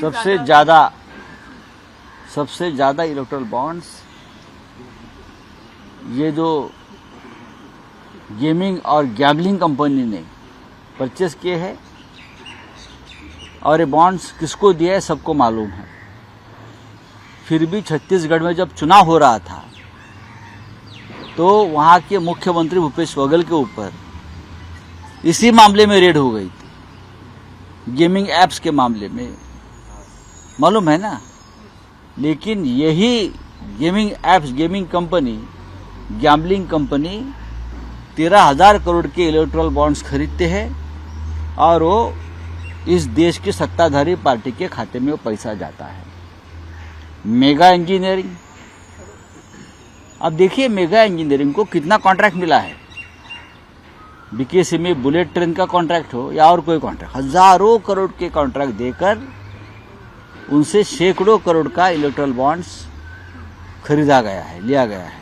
सबसे ज्यादा electoral bonds ये जो गेमिंग और गैम्बलिंग कंपनी ने परचेस किए हैं, और ये बॉन्ड्स किसको दिए है सबको मालूम है। फिर भी छत्तीसगढ़ में जब चुनाव हो रहा था तो वहां के मुख्यमंत्री भूपेश बघेल के ऊपर इसी मामले में रेड हो गई थी, गेमिंग एप्स के मामले में, मालूम है ना। लेकिन यही gaming apps, gaming company, gambling company 13,000 crore के इलेक्टोरल बॉन्ड्स खरीदते हैं और वो इस देश की सत्ताधारी पार्टी के खाते में वो पैसा जाता है। मेगा इंजीनियरिंग, अब देखिए मेगा इंजीनियरिंग को कितना कॉन्ट्रैक्ट मिला है। बीकेसी में बुलेट ट्रेन का कॉन्ट्रैक्ट हो या और कोई कॉन्ट्रैक्ट, हजारों करोड़ के कॉन्ट्रैक्ट देकर उनसे सैकड़ों करोड़ का इलेक्टोरल बॉन्ड्स खरीदा गया है, लिया गया है।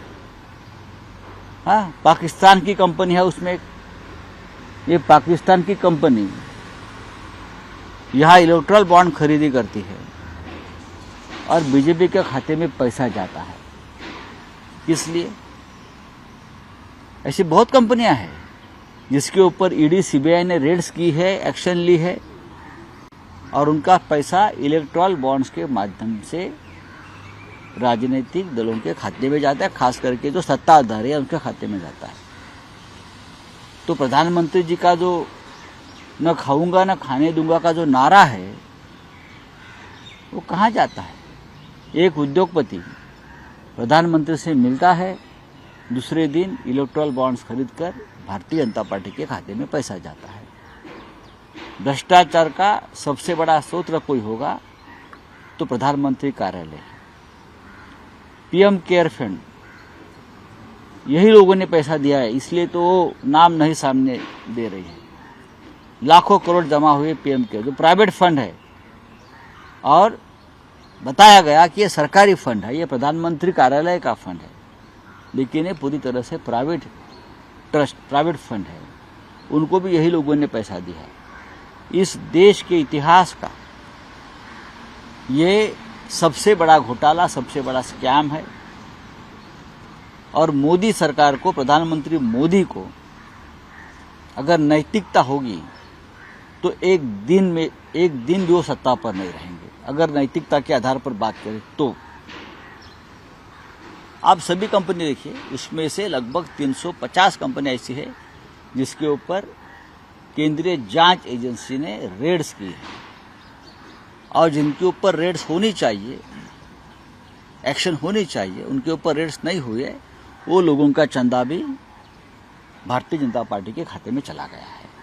हाँ, पाकिस्तान की कंपनी है उसमें, ये पाकिस्तान की कंपनी यहाँ इलेक्टोरल बॉन्ड खरीदी करती है और बीजेपी के खाते में पैसा जाता है। इसलिए ऐसी बहुत कंपनियां हैं जिसके ऊपर ईडी सीबीआई ने रेड्स की है, एक्शन ली है, और उनका पैसा इलेक्टोरल बॉन्ड्स के माध्यम से राजनीतिक दलों के खाते में जाता है, खास करके जो सत्ताधारी है उनके खाते में जाता है। तो प्रधानमंत्री जी का जो न खाऊंगा न खाने दूंगा का जो नारा है वो कहाँ जाता है। एक उद्योगपति प्रधानमंत्री से मिलता है, दूसरे दिन इलेक्टोरल बॉन्ड्स खरीदकर भारतीय जनता पार्टी के खाते में पैसा जाता है। भ्रष्टाचार का सबसे बड़ा स्रोत कोई होगा तो प्रधानमंत्री कार्यालय, पीएम केयर फंड, यही लोगों ने पैसा दिया है, इसलिए तो वो नाम नहीं सामने दे रही है। लाखों करोड़ जमा हुए पीएम केयर, जो प्राइवेट फंड है, और बताया गया कि ये सरकारी फंड है, ये प्रधानमंत्री कार्यालय का फंड है, लेकिन ये पूरी तरह से प्राइवेट ट्रस्ट, प्राइवेट फंड है। उनको भी यही लोगों ने पैसा दिया है। इस देश के इतिहास का ये सबसे बड़ा घोटाला, सबसे बड़ा स्कैम है। और मोदी सरकार को, प्रधानमंत्री मोदी को अगर नैतिकता होगी तो एक दिन भी वो सत्ता पर नहीं रहेंगे। अगर नैतिकता के आधार पर बात करें तो आप सभी कंपनी देखिए, उसमें से लगभग 350 कंपनी ऐसी है जिसके ऊपर केंद्रीय जांच एजेंसी ने रेड्स की है, और जिनके ऊपर रेड्स होनी चाहिए, एक्शन होनी चाहिए, उनके ऊपर रेड्स नहीं हुए, वो लोगों का चंदा भी भारतीय जनता पार्टी के खाते में चला गया है।